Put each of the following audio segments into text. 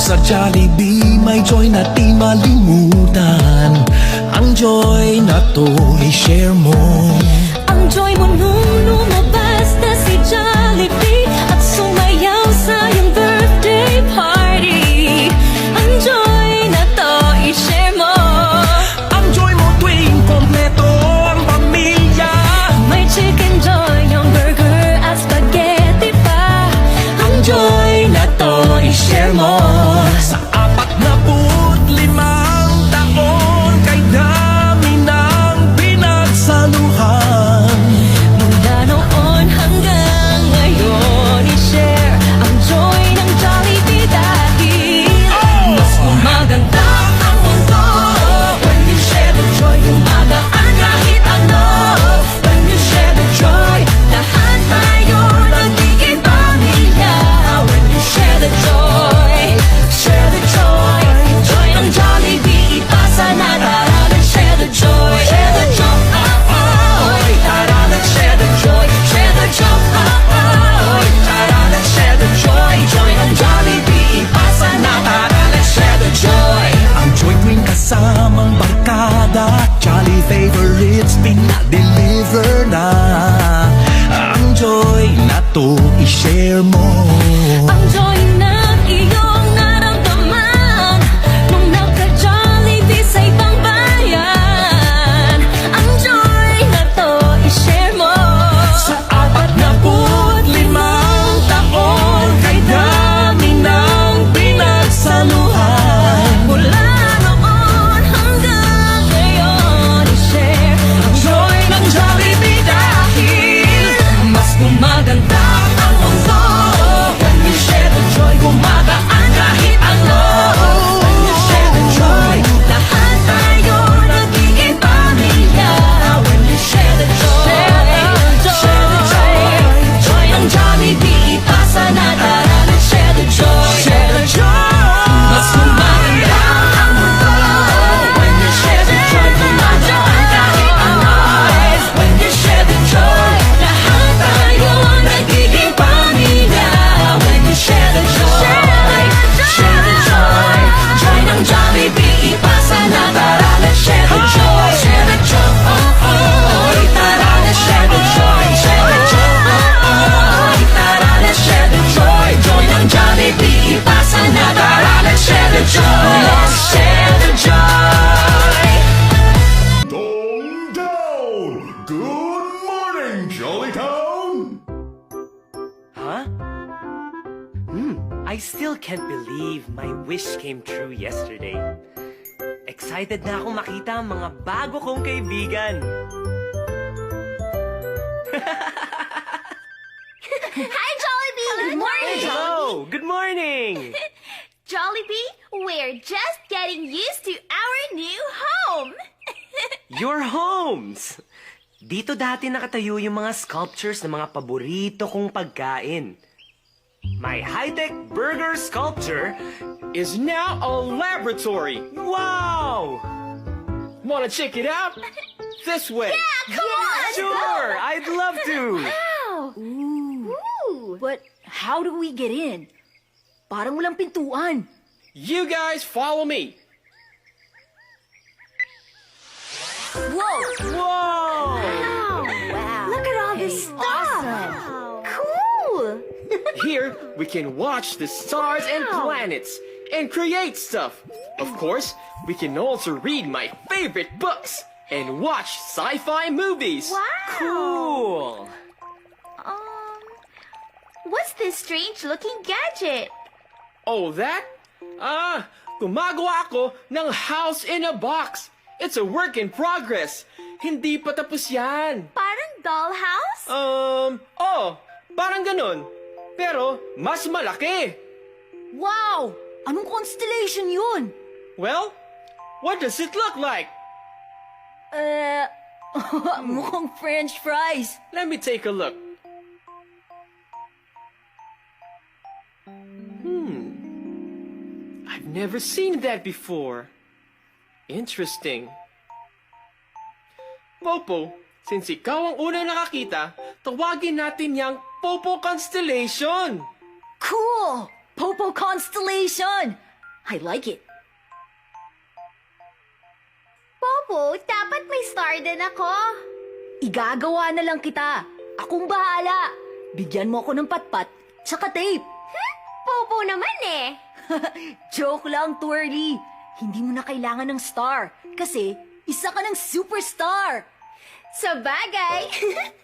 Sa Jollibee may joy na di malimutan. Ang joy na to i-share mo. Ang joy mo nung lumabas na si Jollibee at sumayaw sa iyong birthday party. Ang joy na to i-share mo. Ang joy mo tuwing kompleto ang pamilya. May chicken joy, yung burger at spaghetti pa. Ang joy na to i-share mo. Sa 45 taon kay dami ng pinagsaluhan. Mula noon hanggang ngayon i-share ang joy ng Jollibee dahil mas gumaganda ang mundo when you share the joy. Gumagaan kahit ano when you share the joy. Lahat tayo nagiging pamilya when you share the joy. Share the joy, joy ng Jollibee ipasa na. Tara, let's share the joy. Share the joy, tara, let's share the joy. Share the joy, tara, let's share the joy. Joy ng Jollibee ipasa na. Tara, let's share the joy. Ang joy tuwing kasamang barkada, Jolly favorites pinadeliver na. Ang joy na to i-share mo. Ang joy na iyong naramdaman nung nagka-Jollibee sa ibang bayan. Ang joy na to i-share mo. Sa 45 taon kay dami ng pinagsaluhan. Mula noon hanggang ngayon i-share ang joy ng Jollibee dahil mas gumaganda ang mundo when you share the joy. Gumagaan kahit ano when you share the joy. Lahat tayo nagiging pamilya when you share the joy. Share the joy, joy ng Jollibee ipasa na. Tara, let's share the joy. Share the joy. Mas gumaganda ang mundo when you share the joy. Gumagaan kahit ano when you share the joy. Lahat tayo nagiging pamilya when you share the joy. Share the joy, joy ng Jollibee ipasa na. Tara, let's share the joy. Share the joy, tara, let's share the joy. Share the joy, tara, let's share the joy. Joy ng Jollibee ipasa na. Tara, let's share the joy. Let's share the joy. Dong down! Good morning, Jollytown! Huh? I still can't believe my wish came true yesterday. Excited na akong makita ang mga bago kong kaibigan. Hi, Jollibee! Good morning! Hello! Good morning! Jollibee, we're just getting used to our new home! Your homes! Dito dati nakatayo yung mga sculptures ng mga paborito kong pagkain. My high-tech burger sculpture is now a laboratory. Wow! Want to check it out? This way. Come on! Sure, I'd love to. Wow! Ooh! But how do we get in? Parang walang pintuan. You guys follow me. Whoa! Whoa! Wow! Look at all this stuff! Wow. Cool! Here, we can watch the stars and planets and create stuff. Of course, we can also read my favorite books and watch sci-fi movies. Wow! Cool! What's this strange-looking gadget? Oh, that? Gumagawa ako ng house in a box. It's a work in progress. Hindi pa tapos yan. Parang dollhouse? Parang ganun. Pero, mas malaki. Wow! Anong constellation yun? Well, what does it look like? Mukhang French fries. Let me take a look. I've never seen that before. Interesting. Popo, since ikaw ang unang nakakita, tawagin natin yang Popo Constellation. Cool! Popo constellation! I like it. Popo, dapat may star din ako. Igagawa na lang kita. Akong bahala. Bigyan mo ako ng patpat, tsaka tape. Popo naman eh. Joke lang, Twirly. Hindi mo na kailangan ng star. Kasi, isa ka ng superstar. Sa bagay,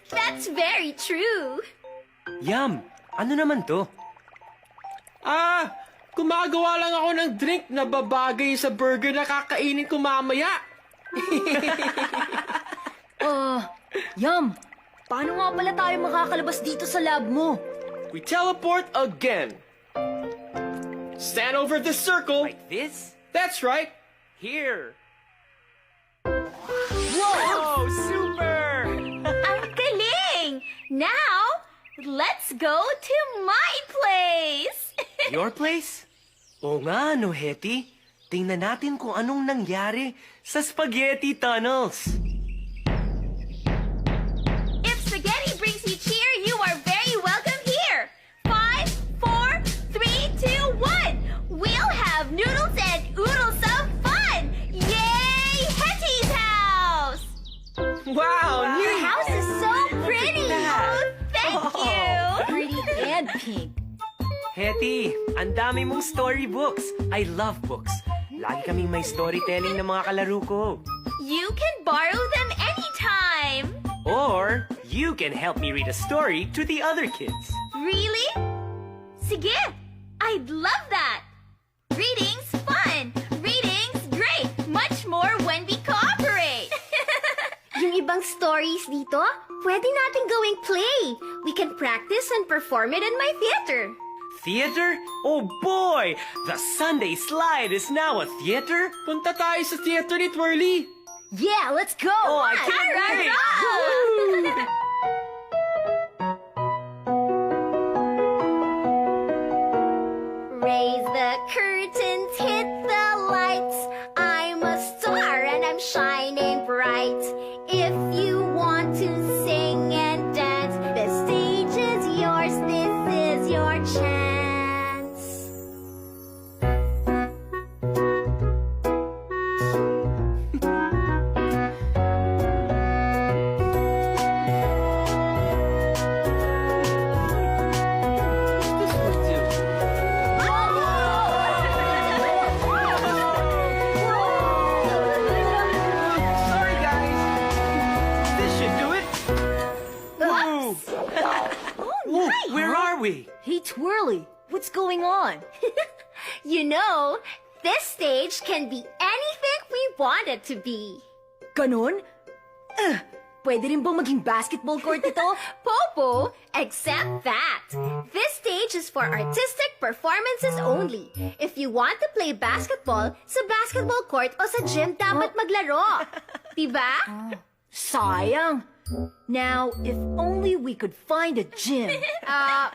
that's very true. Yum! Ano naman to? Gumagawa lang ako ng drink na babagay sa burger na kakainin ko mamaya. Yum, paano nga pala tayo makakalabas dito sa lab mo? We teleport again. Stand over the circle. Like this? That's right. Here! Whoa! Oh, super! Ang galing! Now, let's go to my place. Your place? Oo nga, no, Hetty. Tingnan natin kung anong nangyari sa spaghetti tunnels. If spaghetti brings you cheer, you are very welcome here. 5, 4, 3, 2, 1. We'll have noodles and oodles of fun. Yay! Hetty's house. Wow, Your neat. house is so pretty. Oh, thank you. Pretty and pink. Hetty, ang dami mong storybooks. I love books. Lagi kaming may storytelling ng mga kalaro ko. You can borrow them anytime. Or, you can help me read a story to the other kids. Really? Sige, I'd love that. Reading's fun. Reading's great. Much more when we cooperate. Yung ibang stories dito, pwede natin gawing play. We can practice and perform it in my theater. Theater? Oh boy! The Sunday Slide is now a theater? Punta tayo sa theater ni Twirly. Yeah, let's go! Oh, I can't wait! Raise the curtains, hit the lights. I'm a star and I'm shining bright. If you want to sing and dance, the stage is yours. This is your chance. This would do. Sorry, guys. This should do it. Whoa, where are we? Hey, Twirly, what's going on? You know, this stage can be anything we want it to be. Ganon? Pwede rin bang maging basketball court ito? Popo, accept that. This stage is for artistic performances only. If you want to play basketball, sa basketball court o sa gym dapat maglaro. Diba? Sayang. Now, if only we could find a gym.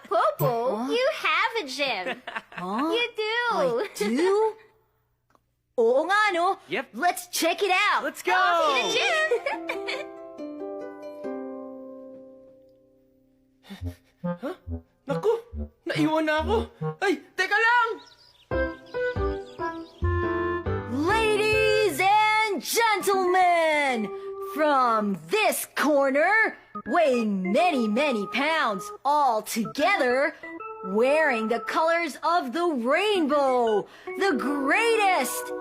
Popo, you have a gym. Huh? You do. I do? Oo nga, no? Yep. Let's check it out. Let's go! The gym. Naku, naiwan na ako. Ay, teka lang! Ladies and gentlemen, from this corner, weighing many, many pounds all together, wearing the colors of the rainbow, the greatest,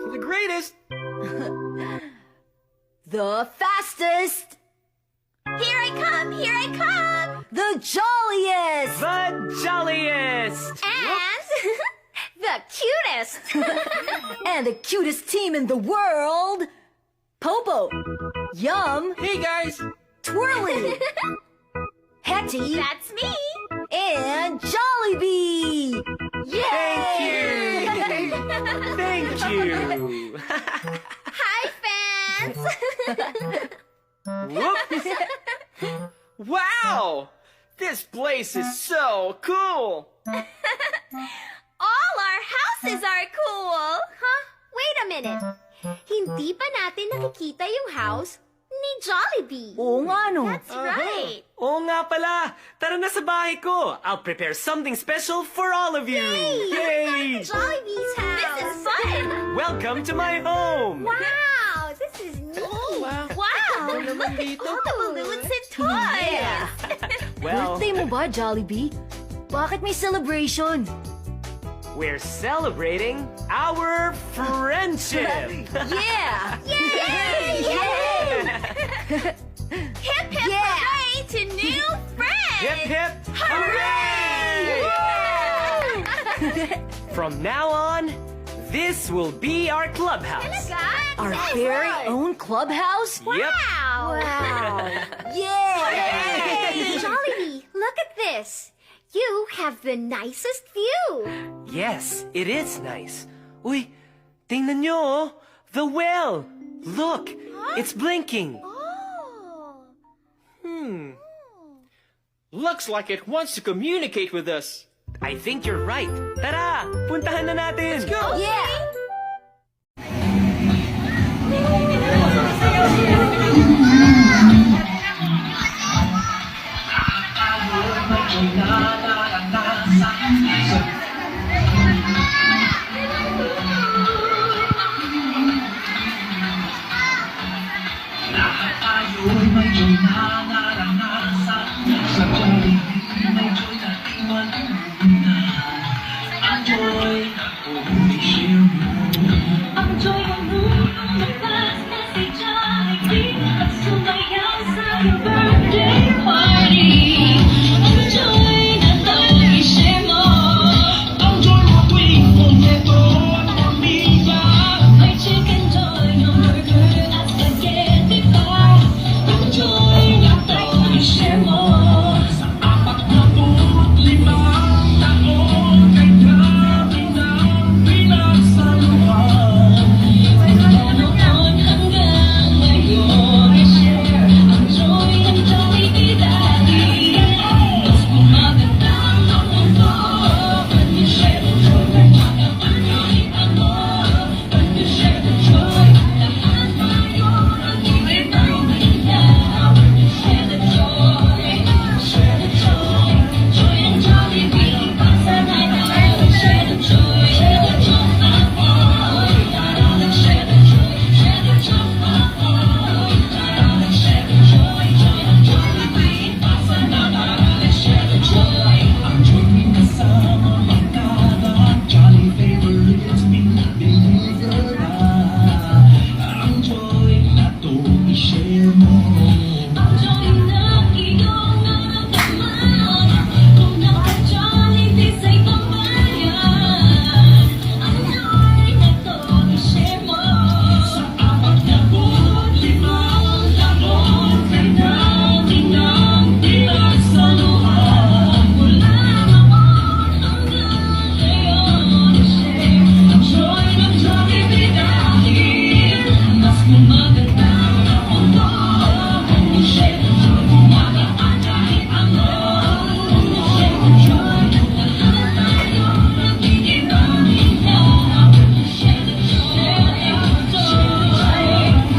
The greatest! the fastest, Here I come, here I come. the jolliest, The jolliest! And the cutest. and the cutest team in the world, Popo, Yum, Hey, guys! Twirly, Hetty, That's me. and Jollibee! Thank Whoops! Wow! This place is so cool! All our houses are cool! Huh? Wait a minute. Hindi pa natin nakikita yung house ni Jollibee. Oo nga, no? That's right. Oo nga pala! Tara na sa bahay ko! I'll prepare something special for all of you! Yay! Jollibee's house. This is fun. Welcome to my home! Wow, this is neat. Wow. Ano naman dito? All the balloons and toys. Well, Birthday mo ba, Jollibee? Bakit may celebration? we're celebrating our friendship! Yeah! Yay! Yay! Hip hip Yeah. hooray to new friends! Hip hip hooray! From now on, this will be our clubhouse. Our very own clubhouse? Yep. Wow! Wow! Yeah! Hey, Jollibee, look at this. You have the nicest view. Yes, it is nice. Uy, tingnan nyo oh. The well. Look, it's blinking. Oh. Looks like it wants to communicate with us. I think you're right. Tara, puntahan na natin. Let's go. Yeah! Ang joy ng munong labas na si Jollibee at sumayaw sa iyong birthday party. Ang joy na ito'y i-share mo. Ang joy mo tuwing kumpleto ang pamilya. May chicken joy, hamburger at spaghetti pa. Ang joy na ito'y i-share mo. Sa 45 taon kay kami ng pinagsaluhan. Noon hanggang ngayon i-share ang joy ng Jollibee Daddy. Mas gumaganda ang mundo when you share the joy. Makakapanitan mo when you share the joy. Lahat tayo nagiging pamilya when you share the joy. Share the joy. Joy ang Jollibee. Pasa na tayo. Share the joy. Share the joy. Share the joy. Share the joy. Share the joy. Joy ang Jollibee. Pasa na tayo. Share the joy. Ang joy ng kasama magkada, Jolly favorites, binibigay na. Ang joy na to i-share mo. Ang joy na iyong naramdaman kung naka-Jollibee sa ibang bayan. Ang joy na to i-share mo. Sa 45 taon kay namin ang pinagsaluhan. Mula noon hanggang ngayon i-share ang joy ng Jollibee dahil mas gumaganda ang mundo when you share the joy. Gumagaan kahit ano when you share the joy. Lahat tayo nagiging pamilya when you share the joy.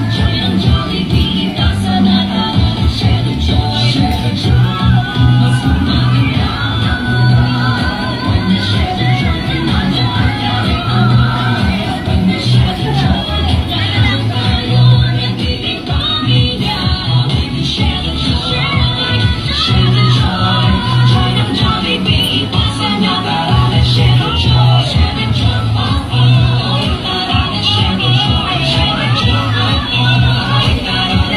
Joy ang Jollibee, pasa na tayo. Share the joy. Share the joy. Mas gumaganda ang mundo when you share the joy. Gumagaan kahit ano when you share the joy. Lahat tayo nagiging pamilya when you share the joy. Share the joy. Joy ang Jollibee, pasa na tayo. Share the joy. Share the joy. Share the joy. Share the joy.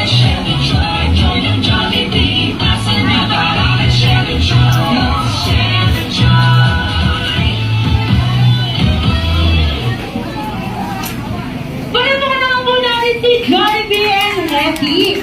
Share the joy. Joy ang Jollibee, pasa na tayo. Share the joy. Share the joy. Palamakan naman po natin si Jollibee and Leffy.